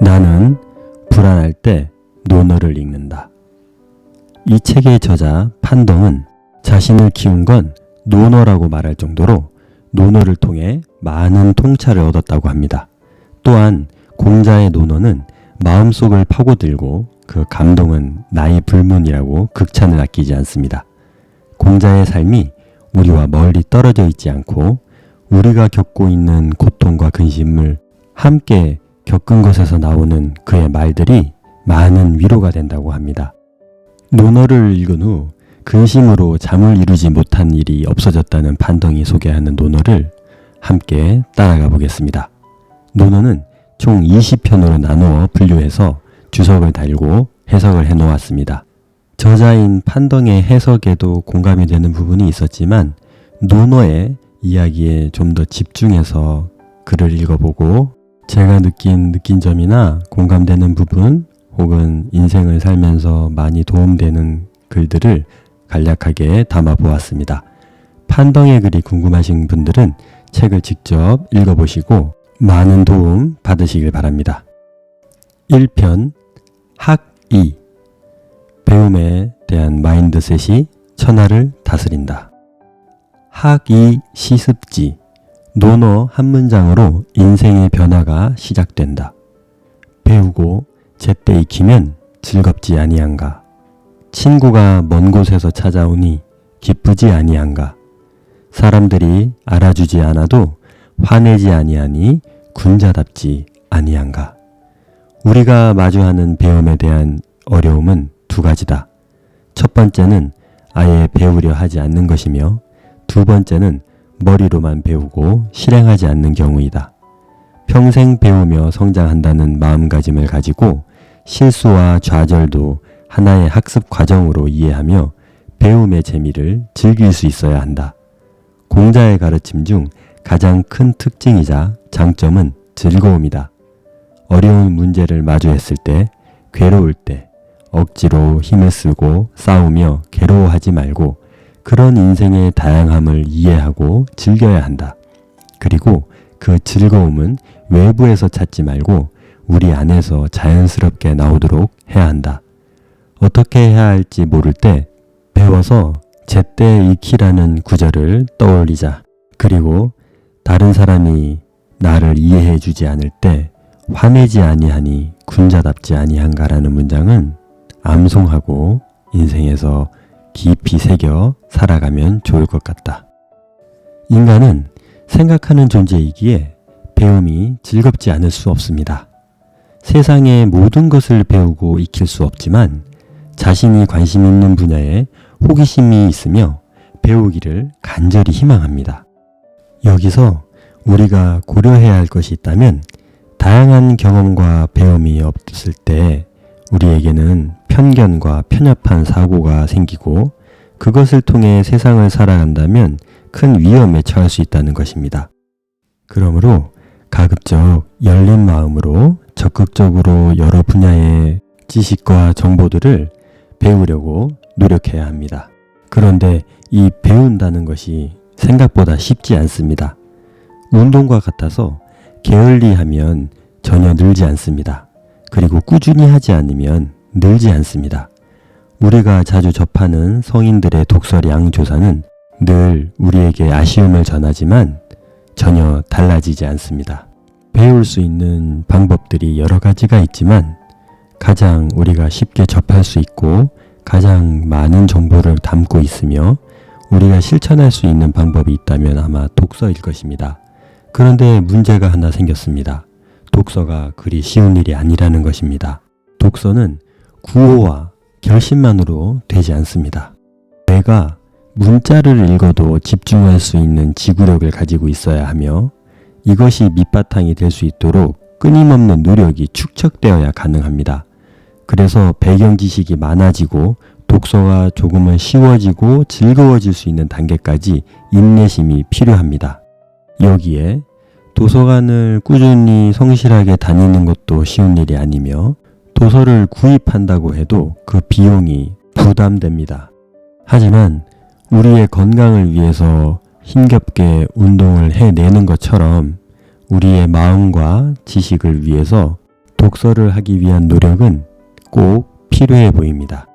나는 불안할 때 논어를 읽는다. 이 책의 저자 판동은 자신을 키운 건 논어라고 말할 정도로 논어를 통해 많은 통찰을 얻었다고 합니다. 또한 공자의 논어는 마음속을 파고들고 그 감동은 나의 불문이라고 극찬을 아끼지 않습니다. 공자의 삶이 우리와 멀리 떨어져 있지 않고 우리가 겪고 있는 고통과 근심을 함께 겪은 것에서 나오는 그의 말들이 많은 위로가 된다고 합니다. 논어를 읽은 후 근심으로 잠을 이루지 못한 일이 없어졌다는 판동이 소개하는 논어를 함께 따라가 보겠습니다. 논어는 총 20편으로 나누어 분류해서 주석을 달고 해석을 해놓았습니다. 저자인 판동의 해석에도 공감이 되는 부분이 있었지만 논어의 이야기에 좀 더 집중해서 글을 읽어보고 제가 느낀 점이나 공감되는 부분 혹은 인생을 살면서 많이 도움되는 글들을 간략하게 담아보았습니다. 판동의 글이 궁금하신 분들은 책을 직접 읽어보시고 많은 도움 받으시길 바랍니다. 1편 학이 배움에 대한 마인드셋이 천하를 다스린다. 학이 시습지 논어 한 문장으로 인생의 변화가 시작된다. 배우고 제때 익히면 즐겁지 아니한가. 친구가 먼 곳에서 찾아오니 기쁘지 아니한가. 사람들이 알아주지 않아도 화내지 아니하니 군자답지 아니한가. 우리가 마주하는 배움에 대한 어려움은 두 가지다. 첫 번째는 아예 배우려 하지 않는 것이며 두 번째는 머리로만 배우고 실행하지 않는 경우이다. 평생 배우며 성장한다는 마음가짐을 가지고 실수와 좌절도 하나의 학습 과정으로 이해하며 배움의 재미를 즐길 수 있어야 한다. 공자의 가르침 중 가장 큰 특징이자 장점은 즐거움이다. 어려운 문제를 마주했을 때, 괴로울 때, 억지로 힘을 쓰고 싸우며 괴로워하지 말고 그런 인생의 다양함을 이해하고 즐겨야 한다. 그리고 그 즐거움은 외부에서 찾지 말고 우리 안에서 자연스럽게 나오도록 해야 한다. 어떻게 해야 할지 모를 때 배워서 제때 익히라는 구절을 떠올리자. 그리고 다른 사람이 나를 이해해 주지 않을 때 화내지 아니하니 군자답지 아니한가라는 문장은 암송하고 인생에서 깊이 새겨 살아가면 좋을 것 같다. 인간은 생각하는 존재이기에 배움이 즐겁지 않을 수 없습니다. 세상의 모든 것을 배우고 익힐 수 없지만 자신이 관심 있는 분야에 호기심이 있으며 배우기를 간절히 희망합니다. 여기서 우리가 고려해야 할 것이 있다면 다양한 경험과 배움이 없을 때 우리에게는 편견과 편협한 사고가 생기고 그것을 통해 세상을 살아간다면 큰 위험에 처할 수 있다는 것입니다. 그러므로 가급적 열린 마음으로 적극적으로 여러 분야의 지식과 정보들을 배우려고 노력해야 합니다. 그런데 이 배운다는 것이 생각보다 쉽지 않습니다. 운동과 같아서 게을리하면 전혀 늘지 않습니다. 그리고 꾸준히 하지 않으면 늘지 않습니다. 우리가 자주 접하는 성인들의 독서량 조사는 늘 우리에게 아쉬움을 전하지만 전혀 달라지지 않습니다. 배울 수 있는 방법들이 여러 가지가 있지만 가장 우리가 쉽게 접할 수 있고 가장 많은 정보를 담고 있으며 우리가 실천할 수 있는 방법이 있다면 아마 독서일 것입니다. 그런데 문제가 하나 생겼습니다. 독서가 그리 쉬운 일이 아니라는 것입니다. 독서는 구호와 결심만으로 되지 않습니다. 내가 문자를 읽어도 집중할 수 있는 지구력을 가지고 있어야 하며 이것이 밑바탕이 될 수 있도록 끊임없는 노력이 축적되어야 가능합니다. 그래서 배경 지식이 많아지고 독서가 조금은 쉬워지고 즐거워질 수 있는 단계까지 인내심이 필요합니다. 여기에 도서관을 꾸준히 성실하게 다니는 것도 쉬운 일이 아니며 도서를 구입한다고 해도 그 비용이 부담됩니다. 하지만 우리의 건강을 위해서 힘겹게 운동을 해내는 것처럼 우리의 마음과 지식을 위해서 독서를 하기 위한 노력은 꼭 필요해 보입니다.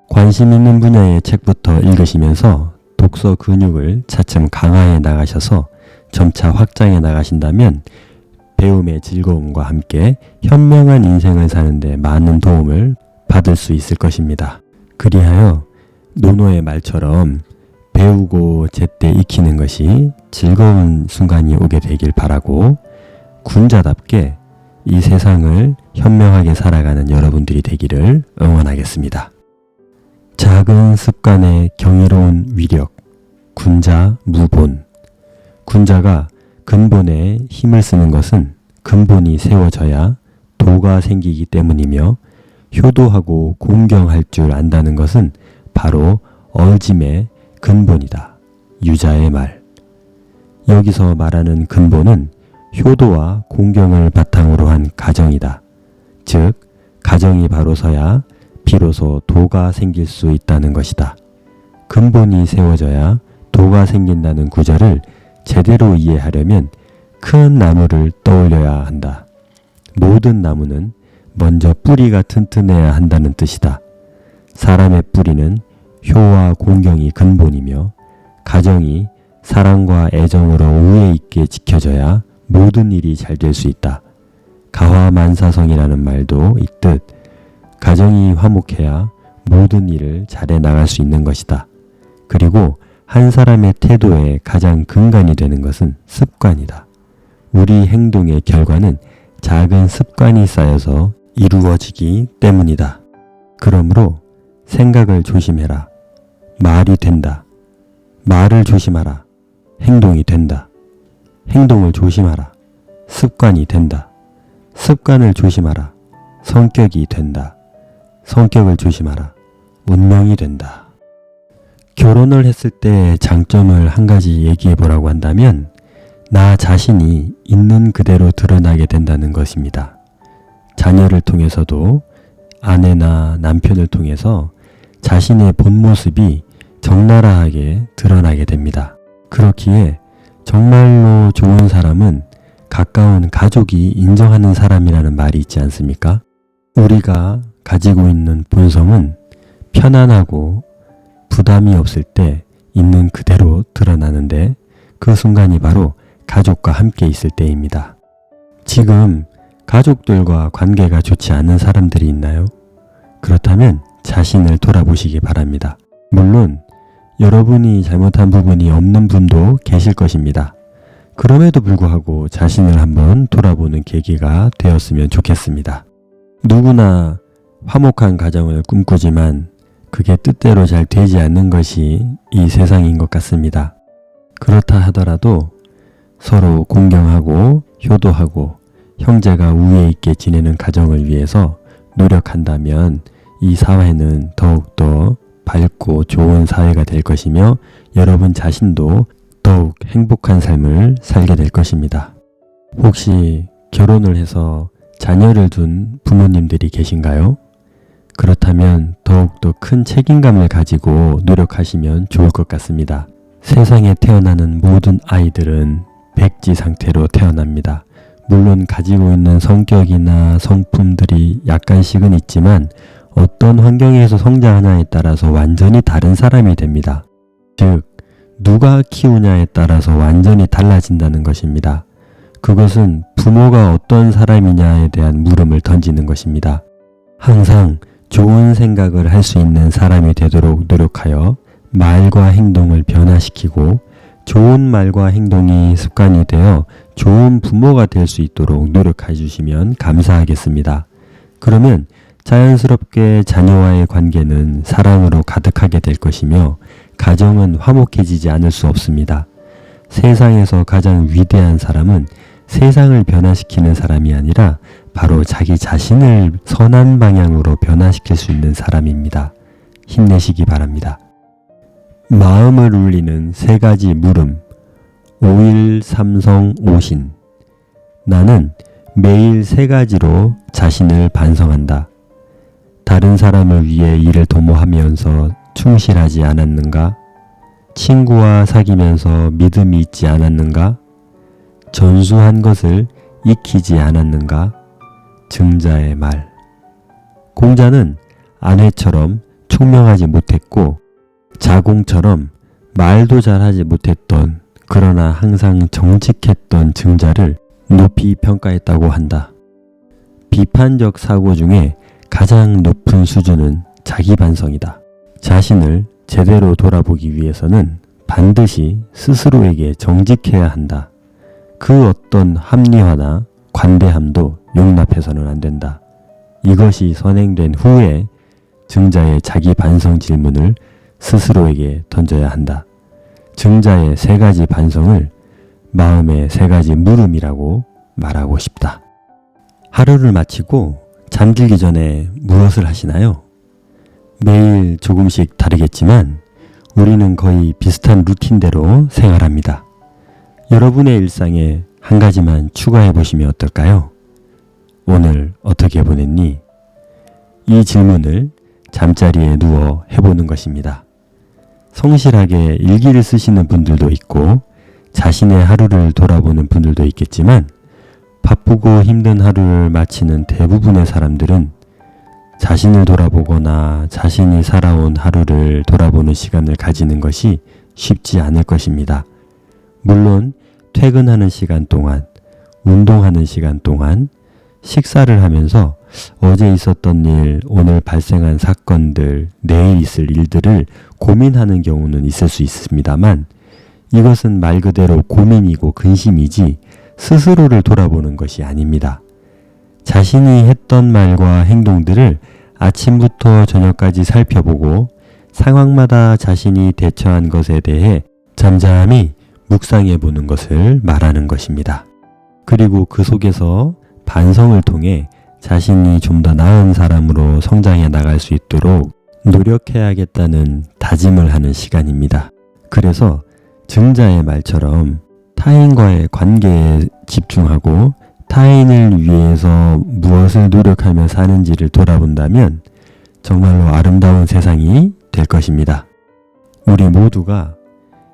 관심 있는 분야의 책부터 읽으시면서 독서 근육을 차츰 강화해 나가셔서 점차 확장해 나가신다면 배움의 즐거움과 함께 현명한 인생을 사는데 많은 도움을 받을 수 있을 것입니다. 그리하여 노노의 말처럼 배우고 제때 익히는 것이 즐거운 순간이 오게 되길 바라고 군자답게 이 세상을 현명하게 살아가는 여러분들이 되기를 응원하겠습니다. 작은 습관의 경이로운 위력, 군자 무본. 군자가 근본에 힘을 쓰는 것은 근본이 세워져야 도가 생기기 때문이며 효도하고 공경할 줄 안다는 것은 바로 어짐의 근본이다. 유자의 말. 여기서 말하는 근본은 효도와 공경을 바탕으로 한 가정이다. 즉, 가정이 바로 서야 비로소 도가 생길 수 있다는 것이다. 근본이 세워져야 도가 생긴다는 구절을 제대로 이해하려면 큰 나무를 떠올려야 한다. 모든 나무는 먼저 뿌리가 튼튼해야 한다는 뜻이다. 사람의 뿌리는 효와 공경이 근본이며 가정이 사랑과 애정으로 우애 있게 지켜져야 모든 일이 잘 될 수 있다. 가화만사성이라는 말도 있듯 가정이 화목해야 모든 일을 잘해 나갈 수 있는 것이다. 그리고 한 사람의 태도의 가장 근간이 되는 것은 습관이다. 우리 행동의 결과는 작은 습관이 쌓여서 이루어지기 때문이다. 그러므로 생각을 조심해라. 말이 된다. 말을 조심하라. 행동이 된다. 행동을 조심하라. 습관이 된다. 습관을 조심하라. 성격이 된다. 성격을 조심하라. 운명이 된다. 결혼을 했을 때 장점을 한 가지 얘기해 보라고 한다면 나 자신이 있는 그대로 드러나게 된다는 것입니다. 자녀를 통해서도 아내나 남편을 통해서 자신의 본 모습이 적나라하게 드러나게 됩니다. 그렇기에 정말로 좋은 사람은 가까운 가족이 인정하는 사람이라는 말이 있지 않습니까? 우리가 가지고 있는 본성은 편안하고 부담이 없을 때 있는 그대로 드러나는데 그 순간이 바로 가족과 함께 있을 때입니다. 지금 가족들과 관계가 좋지 않은 사람들이 있나요? 그렇다면 자신을 돌아보시기 바랍니다. 물론 여러분이 잘못한 부분이 없는 분도 계실 것입니다. 그럼에도 불구하고 자신을 한번 돌아보는 계기가 되었으면 좋겠습니다. 누구나 화목한 가정을 꿈꾸지만 그게 뜻대로 잘 되지 않는 것이 이 세상인 것 같습니다. 그렇다 하더라도 서로 공경하고 효도하고 형제가 우애 있게 지내는 가정을 위해서 노력한다면 이 사회는 더욱더 밝고 좋은 사회가 될 것이며 여러분 자신도 더욱 행복한 삶을 살게 될 것입니다. 혹시 결혼을 해서 자녀를 둔 부모님들이 계신가요? 그렇다면 더욱더 큰 책임감을 가지고 노력하시면 좋을 것 같습니다. 세상에 태어나는 모든 아이들은 백지 상태로 태어납니다. 물론 가지고 있는 성격이나 성품들이 약간씩은 있지만 어떤 환경에서 성장하냐에 따라서 완전히 다른 사람이 됩니다. 즉, 누가 키우냐에 따라서 완전히 달라진다는 것입니다. 그것은 부모가 어떤 사람이냐에 대한 물음을 던지는 것입니다. 항상 좋은 생각을 할 수 있는 사람이 되도록 노력하여 말과 행동을 변화시키고 좋은 말과 행동이 습관이 되어 좋은 부모가 될 수 있도록 노력해 주시면 감사하겠습니다. 그러면 자연스럽게 자녀와의 관계는 사랑으로 가득하게 될 것이며 가정은 화목해지지 않을 수 없습니다. 세상에서 가장 위대한 사람은 세상을 변화시키는 사람이 아니라 바로 자기 자신을 선한 방향으로 변화시킬 수 있는 사람입니다. 힘내시기 바랍니다. 마음을 울리는 세 가지 물음. 5일 삼성 오신. 나는 매일 세 가지로 자신을 반성한다. 다른 사람을 위해 일을 도모하면서 충실하지 않았는가? 친구와 사귀면서 믿음이 있지 않았는가? 전수한 것을 익히지 않았는가? 증자의 말. 공자는 아내처럼 총명하지 못했고 자공처럼 말도 잘하지 못했던, 그러나 항상 정직했던 증자를 높이 평가했다고 한다. 비판적 사고 중에 가장 높은 수준은 자기 반성이다. 자신을 제대로 돌아보기 위해서는 반드시 스스로에게 정직해야 한다. 그 어떤 합리화나 관대함도 용납해서는 안 된다. 이것이 선행된 후에 증자의 자기 반성 질문을 스스로에게 던져야 한다. 증자의 3가지 반성을 마음의 3가지 물음이라고 말하고 싶다. 하루를 마치고 잠들기 전에 무엇을 하시나요? 매일 조금씩 다르겠지만 우리는 거의 비슷한 루틴대로 생활합니다. 여러분의 일상에 한 가지만 추가해 보시면 어떨까요? 오늘 어떻게 보냈니? 이 질문을 잠자리에 누워 해보는 것입니다. 성실하게 일기를 쓰시는 분들도 있고 자신의 하루를 돌아보는 분들도 있겠지만 바쁘고 힘든 하루를 마치는 대부분의 사람들은 자신을 돌아보거나 자신이 살아온 하루를 돌아보는 시간을 가지는 것이 쉽지 않을 것입니다. 물론 퇴근하는 시간 동안, 운동하는 시간 동안, 식사를 하면서 어제 있었던 일, 오늘 발생한 사건들, 내일 있을 일들을 고민하는 경우는 있을 수 있습니다만 이것은 말 그대로 고민이고 근심이지 스스로를 돌아보는 것이 아닙니다. 자신이 했던 말과 행동들을 아침부터 저녁까지 살펴보고 상황마다 자신이 대처한 것에 대해 잠잠히 묵상해 보는 것을 말하는 것입니다. 그리고 그 속에서 반성을 통해 자신이 좀 더 나은 사람으로 성장해 나갈 수 있도록 노력해야겠다는 다짐을 하는 시간입니다. 그래서 증자의 말처럼 타인과의 관계에 집중하고 타인을 위해서 무엇을 노력하며 사는지를 돌아본다면 정말로 아름다운 세상이 될 것입니다. 우리 모두가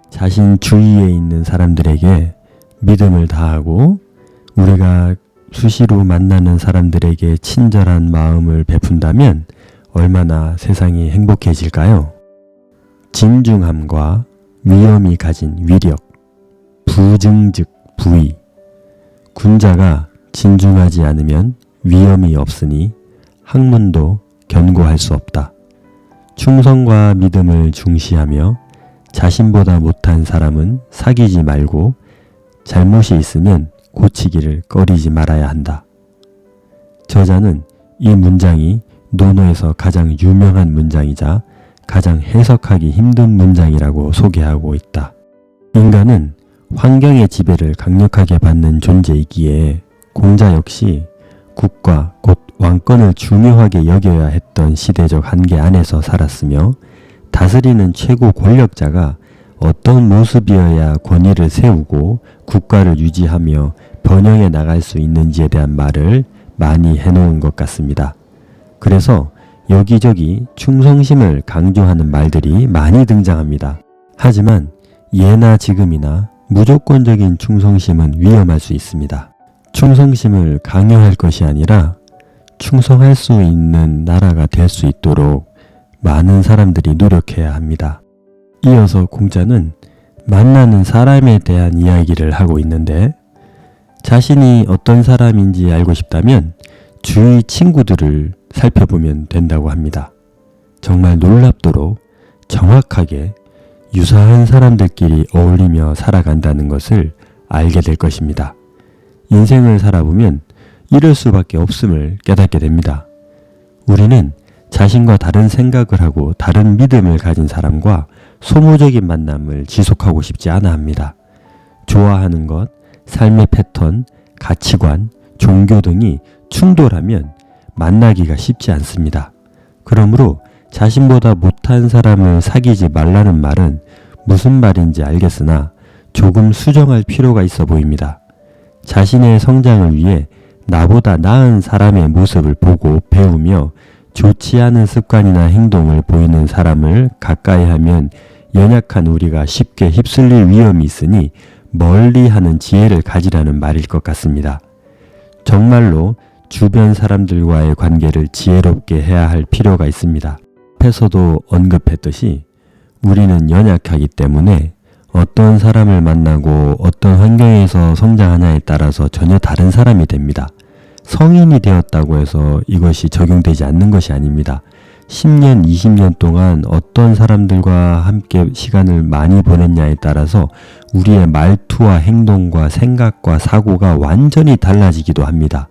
자신 주위에 있는 사람들에게 믿음을 다하고 우리가 수시로 만나는 사람들에게 친절한 마음을 베푼다면 얼마나 세상이 행복해질까요? 진중함과 위엄이 가진 위력, 부증즉 부위. 군자가 진중하지 않으면 위엄이 없으니 학문도 견고할 수 없다. 충성과 믿음을 중시하며 자신보다 못한 사람은 사귀지 말고 잘못이 있으면 고치기를 꺼리지 말아야 한다. 저자는 이 문장이 논어에서 가장 유명한 문장이자 가장 해석하기 힘든 문장이라고 소개하고 있다. 인간은 환경의 지배를 강력하게 받는 존재이기에 공자 역시 국가 곧 왕권을 중요하게 여겨야 했던 시대적 한계 안에서 살았으며 다스리는 최고 권력자가 어떤 모습이어야 권위를 세우고 국가를 유지하며 번영해 나갈 수 있는지에 대한 말을 많이 해놓은 것 같습니다. 그래서 여기저기 충성심을 강조하는 말들이 많이 등장합니다. 하지만 예나 지금이나 무조건적인 충성심은 위험할 수 있습니다. 충성심을 강요할 것이 아니라 충성할 수 있는 나라가 될 수 있도록 많은 사람들이 노력해야 합니다. 이어서 공자는 만나는 사람에 대한 이야기를 하고 있는데 자신이 어떤 사람인지 알고 싶다면 주위 친구들을 살펴보면 된다고 합니다. 정말 놀랍도록 정확하게 유사한 사람들끼리 어울리며 살아간다는 것을 알게 될 것입니다. 인생을 살아보면 이럴 수밖에 없음을 깨닫게 됩니다. 우리는 자신과 다른 생각을 하고 다른 믿음을 가진 사람과 소모적인 만남을 지속하고 싶지 않아 합니다. 좋아하는 것, 삶의 패턴, 가치관, 종교 등이 충돌하면 만나기가 쉽지 않습니다. 그러므로 자신보다 못한 사람을 사귀지 말라는 말은 무슨 말인지 알겠으나 조금 수정할 필요가 있어 보입니다. 자신의 성장을 위해 나보다 나은 사람의 모습을 보고 배우며 좋지 않은 습관이나 행동을 보이는 사람을 가까이 하면 연약한 우리가 쉽게 휩쓸릴 위험이 있으니 멀리하는 지혜를 가지라는 말일 것 같습니다. 정말로 주변 사람들과의 관계를 지혜롭게 해야 할 필요가 있습니다. 앞에서도 언급했듯이 우리는 연약하기 때문에 어떤 사람을 만나고 어떤 환경에서 성장하냐에 따라서 전혀 다른 사람이 됩니다. 성인이 되었다고 해서 이것이 적용되지 않는 것이 아닙니다. 10년, 20년 동안 어떤 사람들과 함께 시간을 많이 보냈냐에 따라서 우리의 말투와 행동과 생각과 사고가 완전히 달라지기도 합니다.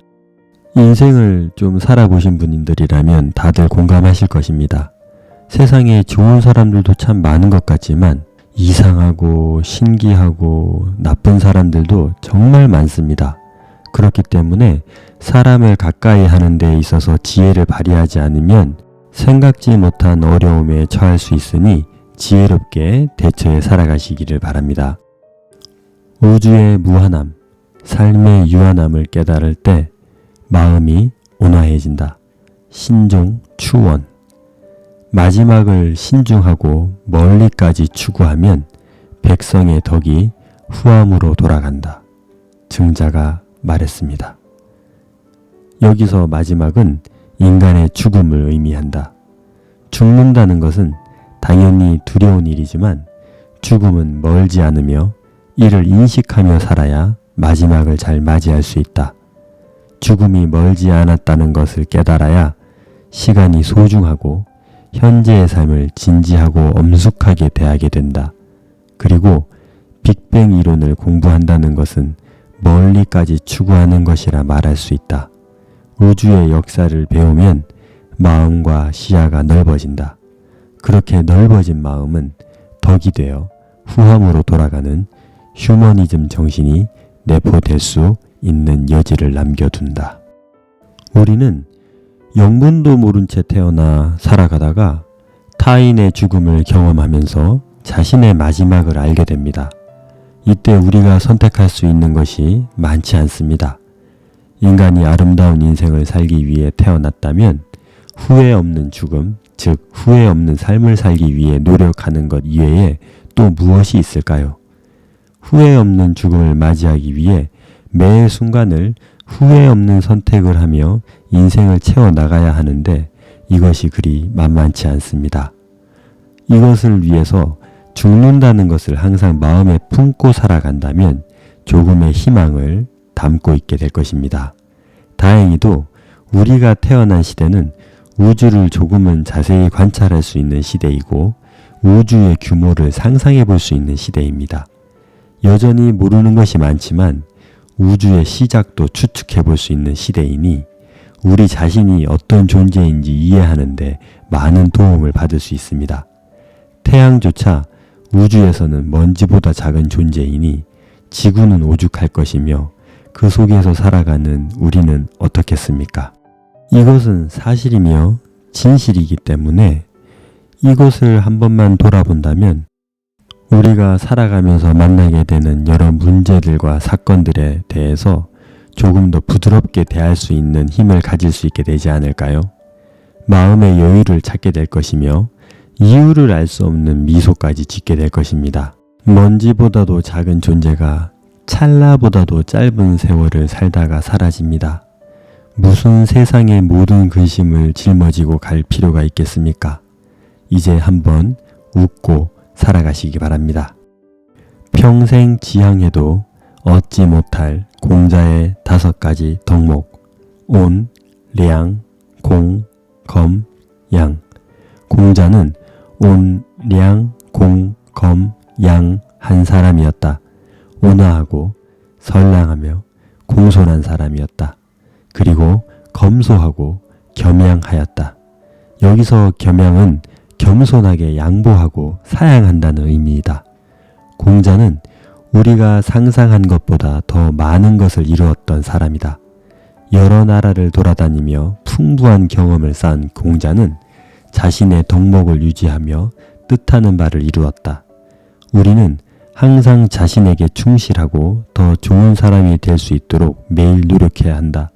인생을 좀 살아보신 분들이라면 다들 공감하실 것입니다. 세상에 좋은 사람들도 참 많은 것 같지만 이상하고 신기하고 나쁜 사람들도 정말 많습니다. 그렇기 때문에 사람을 가까이 하는 데 있어서 지혜를 발휘하지 않으면 생각지 못한 어려움에 처할 수 있으니 지혜롭게 대처해 살아가시기를 바랍니다. 우주의 무한함, 삶의 유한함을 깨달을 때 마음이 온화해진다. 신종 추원. 마지막을 신중하고 멀리까지 추구하면 백성의 덕이 후함으로 돌아간다. 증자가 말했습니다. 여기서 마지막은 인간의 죽음을 의미한다. 죽는다는 것은 당연히 두려운 일이지만 죽음은 멀지 않으며 이를 인식하며 살아야 마지막을 잘 맞이할 수 있다. 죽음이 멀지 않았다는 것을 깨달아야 시간이 소중하고 현재의 삶을 진지하고 엄숙하게 대하게 된다. 그리고 빅뱅 이론을 공부한다는 것은 멀리까지 추구하는 것이라 말할 수 있다. 우주의 역사를 배우면 마음과 시야가 넓어진다. 그렇게 넓어진 마음은 덕이 되어 후함으로 돌아가는 휴머니즘 정신이 내포될 수 있는 여지를 남겨둔다. 우리는 영문도 모른 채 태어나 살아가다가 타인의 죽음을 경험하면서 자신의 마지막을 알게 됩니다. 이때 우리가 선택할 수 있는 것이 많지 않습니다. 인간이 아름다운 인생을 살기 위해 태어났다면 후회 없는 죽음, 즉 후회 없는 삶을 살기 위해 노력하는 것 이외에 또 무엇이 있을까요? 후회 없는 죽음을 맞이하기 위해 매 순간을 후회 없는 선택을 하며 인생을 채워나가야 하는데 이것이 그리 만만치 않습니다. 이것을 위해서 죽는다는 것을 항상 마음에 품고 살아간다면 조금의 희망을 담고 있게 될 것입니다. 다행히도 우리가 태어난 시대는 우주를 조금은 자세히 관찰할 수 있는 시대이고 우주의 규모를 상상해 볼 수 있는 시대입니다. 여전히 모르는 것이 많지만 우주의 시작도 추측해 볼 수 있는 시대이니 우리 자신이 어떤 존재인지 이해하는데 많은 도움을 받을 수 있습니다. 태양조차 우주에서는 먼지보다 작은 존재이니 지구는 오죽할 것이며 그 속에서 살아가는 우리는 어떻겠습니까? 이것은 사실이며 진실이기 때문에 이것을 한 번만 돌아본다면 우리가 살아가면서 만나게 되는 여러 문제들과 사건들에 대해서 조금 더 부드럽게 대할 수 있는 힘을 가질 수 있게 되지 않을까요? 마음의 여유를 찾게 될 것이며 이유를 알 수 없는 미소까지 짓게 될 것입니다. 먼지보다도 작은 존재가 찰나보다도 짧은 세월을 살다가 사라집니다. 무슨 세상의 모든 근심을 짊어지고 갈 필요가 있겠습니까? 이제 한번 웃고 살아가시기 바랍니다. 평생 지향해도 얻지 못할 공자의 5가지 덕목 온, 량, 공, 검, 양. 공자는 온, 량, 공, 검, 양 한 사람이었다. 온화하고 선량하며 공손한 사람이었다. 그리고 검소하고 겸양하였다. 여기서 겸양은 겸손하게 양보하고 사양한다는 의미이다. 공자는 우리가 상상한 것보다 더 많은 것을 이루었던 사람이다. 여러 나라를 돌아다니며 풍부한 경험을 쌓은 공자는 자신의 덕목을 유지하며 뜻하는 바를 이루었다. 우리는 항상 자신에게 충실하고 더 좋은 사람이 될 수 있도록 매일 노력해야 한다.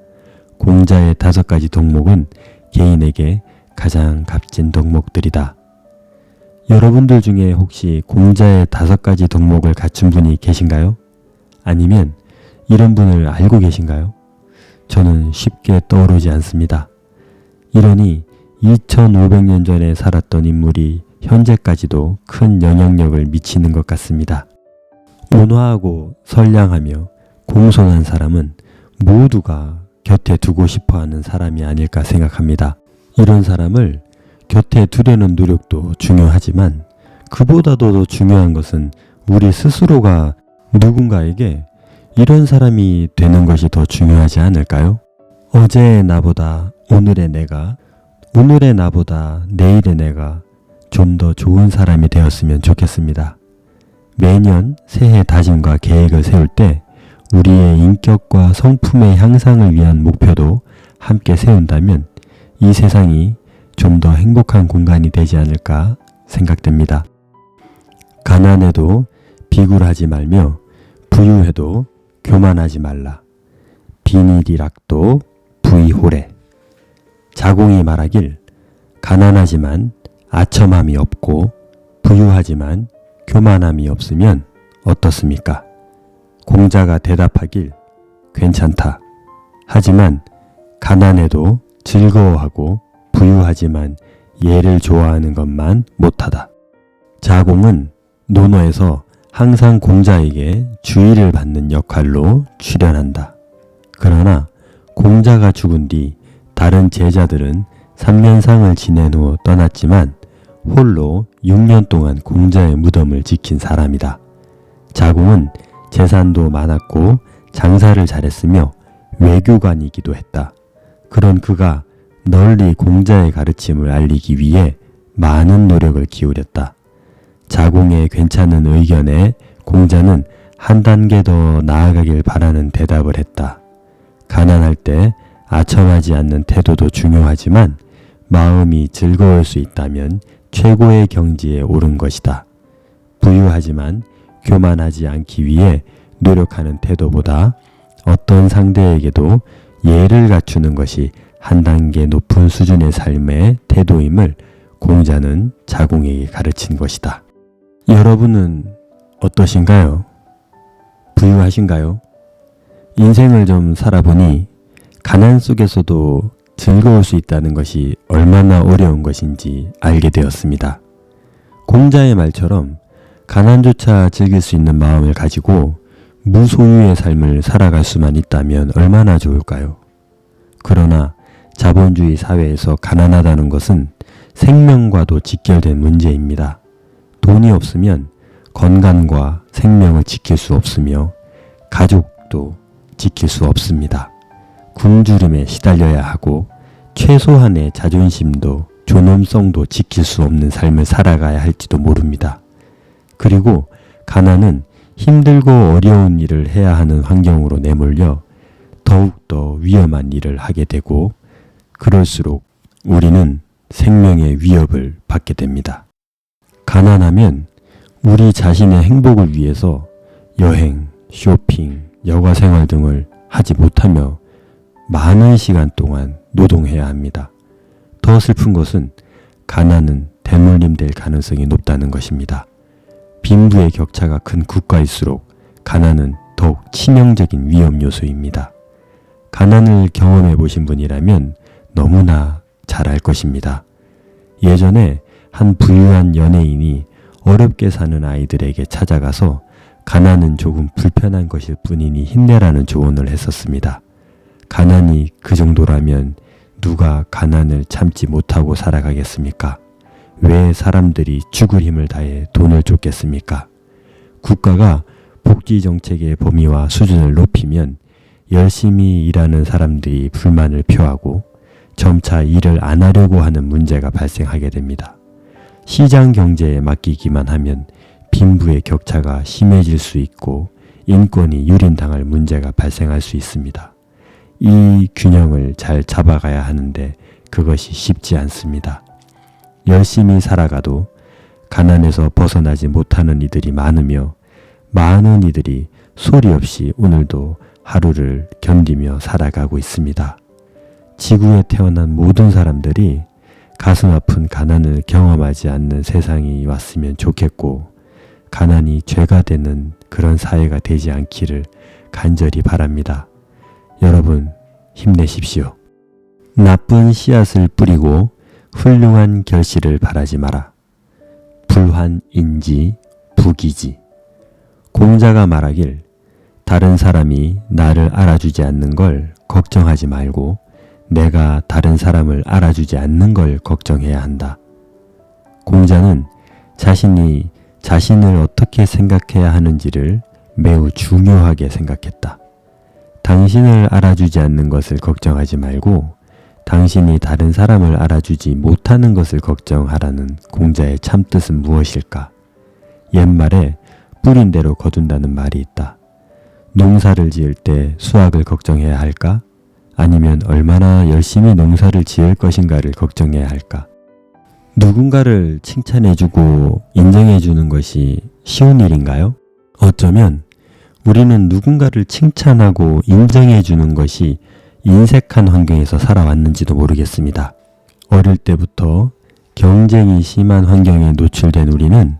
공자의 5가지 덕목은 개인에게 가장 값진 덕목들이다. 여러분들 중에 혹시 공자의 5가지 덕목을 갖춘 분이 계신가요? 아니면 이런 분을 알고 계신가요? 저는 쉽게 떠오르지 않습니다. 이러니 2500년 전에 살았던 인물이 현재까지도 큰 영향력을 미치는 것 같습니다. 온화하고 선량하며 공손한 사람은 모두가 곁에 두고 싶어하는 사람이 아닐까 생각합니다. 이런 사람을 곁에 두려는 노력도 중요하지만 그보다도 더 중요한 것은 우리 스스로가 누군가에게 이런 사람이 되는 것이 더 중요하지 않을까요? 어제의 나보다 오늘의 내가, 오늘의 나보다 내일의 내가 좀 더 좋은 사람이 되었으면 좋겠습니다. 매년 새해 다짐과 계획을 세울 때 우리의 인격과 성품의 향상을 위한 목표도 함께 세운다면 이 세상이 좀 더 행복한 공간이 되지 않을까 생각됩니다. 가난해도 비굴하지 말며 부유해도 교만하지 말라. 비닐이락도 부이호래. 자공이 말하길 가난하지만 아첨함이 없고 부유하지만 교만함이 없으면 어떻습니까? 공자가 대답하길 괜찮다. 하지만 가난해도 즐거워하고 부유하지만 얘를 좋아하는 것만 못하다. 자공은 논어에서 항상 공자에게 주의를 받는 역할로 출연한다. 그러나 공자가 죽은 뒤 다른 제자들은 3년상을 지낸 후 떠났지만 홀로 6년 동안 공자의 무덤을 지킨 사람이다. 자공은 재산도 많았고 장사를 잘했으며 외교관이기도 했다. 그런 그가 널리 공자의 가르침을 알리기 위해 많은 노력을 기울였다. 자공의 괜찮은 의견에 공자는 한 단계 더 나아가길 바라는 대답을 했다. 가난할 때 아첨하지 않는 태도도 중요하지만 마음이 즐거울 수 있다면 최고의 경지에 오른 것이다. 부유하지만 교만하지 않기 위해 노력하는 태도보다 어떤 상대에게도 예를 갖추는 것이 한 단계 높은 수준의 삶의 태도임을 공자는 자공에게 가르친 것이다. 여러분은 어떠신가요? 부유하신가요? 인생을 좀 살아보니 가난 속에서도 즐거울 수 있다는 것이 얼마나 어려운 것인지 알게 되었습니다. 공자의 말처럼 가난조차 즐길 수 있는 마음을 가지고 무소유의 삶을 살아갈 수만 있다면 얼마나 좋을까요? 그러나 자본주의 사회에서 가난하다는 것은 생명과도 직결된 문제입니다. 돈이 없으면 건강과 생명을 지킬 수 없으며 가족도 지킬 수 없습니다. 굶주림에 시달려야 하고 최소한의 자존심도 존엄성도 지킬 수 없는 삶을 살아가야 할지도 모릅니다. 그리고 가난은 힘들고 어려운 일을 해야 하는 환경으로 내몰려 더욱더 위험한 일을 하게 되고 그럴수록 우리는 생명의 위협을 받게 됩니다. 가난하면 우리 자신의 행복을 위해서 여행, 쇼핑, 여가생활 등을 하지 못하며 많은 시간 동안 노동해야 합니다. 더 슬픈 것은 가난은 대물림될 가능성이 높다는 것입니다. 빈부의 격차가 큰 국가일수록 가난은 더욱 치명적인 위험 요소입니다. 가난을 경험해 보신 분이라면 너무나 잘 알 것입니다. 예전에 한 부유한 연예인이 어렵게 사는 아이들에게 찾아가서 가난은 조금 불편한 것일 뿐이니 힘내라는 조언을 했었습니다. 가난이 그 정도라면 누가 가난을 참지 못하고 살아가겠습니까? 왜 사람들이 죽을 힘을 다해 돈을 쫓겠습니까? 국가가 복지정책의 범위와 수준을 높이면 열심히 일하는 사람들이 불만을 표하고 점차 일을 안 하려고 하는 문제가 발생하게 됩니다. 시장 경제에 맡기기만 하면 빈부의 격차가 심해질 수 있고 인권이 유린당할 문제가 발생할 수 있습니다. 이 균형을 잘 잡아가야 하는데 그것이 쉽지 않습니다. 열심히 살아가도 가난에서 벗어나지 못하는 이들이 많으며 많은 이들이 소리 없이 오늘도 하루를 견디며 살아가고 있습니다. 지구에 태어난 모든 사람들이 가슴 아픈 가난을 경험하지 않는 세상이 왔으면 좋겠고 가난이 죄가 되는 그런 사회가 되지 않기를 간절히 바랍니다. 여러분 힘내십시오. 나쁜 씨앗을 뿌리고 훌륭한 결실을 바라지 마라. 불환인지 부기지. 공자가 말하길 다른 사람이 나를 알아주지 않는 걸 걱정하지 말고 내가 다른 사람을 알아주지 않는 걸 걱정해야 한다. 공자는 자신이 자신을 어떻게 생각해야 하는지를 매우 중요하게 생각했다. 당신을 알아주지 않는 것을 걱정하지 말고 당신이 다른 사람을 알아주지 못하는 것을 걱정하라는 공자의 참뜻은 무엇일까? 옛말에 뿌린 대로 거둔다는 말이 있다. 농사를 지을 때 수확을 걱정해야 할까? 아니면 얼마나 열심히 농사를 지을 것인가를 걱정해야 할까? 누군가를 칭찬해주고 인정해주는 것이 쉬운 일인가요? 어쩌면 우리는 누군가를 칭찬하고 인정해주는 것이 인색한 환경에서 살아왔는지도 모르겠습니다. 어릴 때부터 경쟁이 심한 환경에 노출된 우리는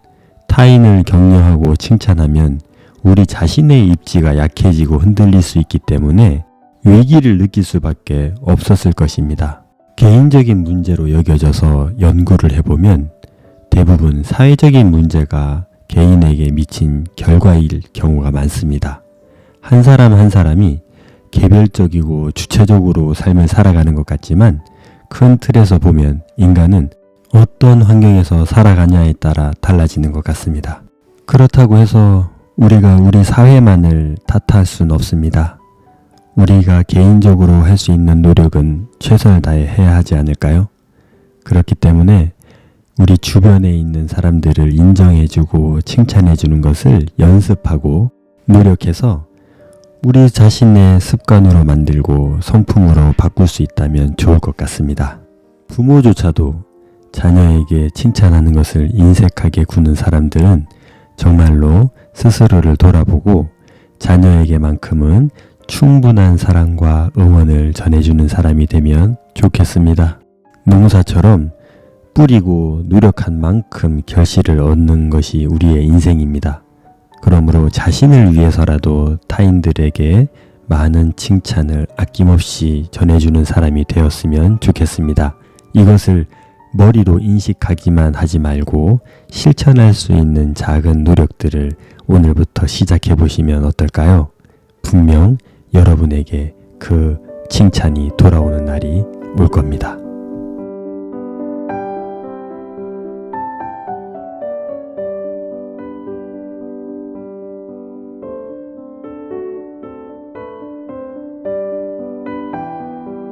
타인을 격려하고 칭찬하면 우리 자신의 입지가 약해지고 흔들릴 수 있기 때문에 위기를 느낄 수밖에 없었을 것입니다. 개인적인 문제로 여겨져서 연구를 해보면 대부분 사회적인 문제가 개인에게 미친 결과일 경우가 많습니다. 한 사람 한 사람이 개별적이고 주체적으로 삶을 살아가는 것 같지만 큰 틀에서 보면 인간은 어떤 환경에서 살아가냐에 따라 달라지는 것 같습니다. 그렇다고 해서 우리가 우리 사회만을 탓할 수는 없습니다. 우리가 개인적으로 할 수 있는 노력은 최선을 다해 해야 하지 않을까요? 그렇기 때문에 우리 주변에 있는 사람들을 인정해주고 칭찬해주는 것을 연습하고 노력해서 우리 자신의 습관으로 만들고 성품으로 바꿀 수 있다면 좋을 것 같습니다. 부모조차도 자녀에게 칭찬하는 것을 인색하게 구는 사람들은 정말로 스스로를 돌아보고 자녀에게만큼은 충분한 사랑과 응원을 전해주는 사람이 되면 좋겠습니다. 농사처럼 뿌리고 노력한 만큼 결실을 얻는 것이 우리의 인생입니다. 그러므로 자신을 위해서라도 타인들에게 많은 칭찬을 아낌없이 전해주는 사람이 되었으면 좋겠습니다. 이것을 머리로 인식하기만 하지 말고 실천할 수 있는 작은 노력들을 오늘부터 시작해 보시면 어떨까요? 분명 여러분에게 그 칭찬이 돌아오는 날이 올 겁니다.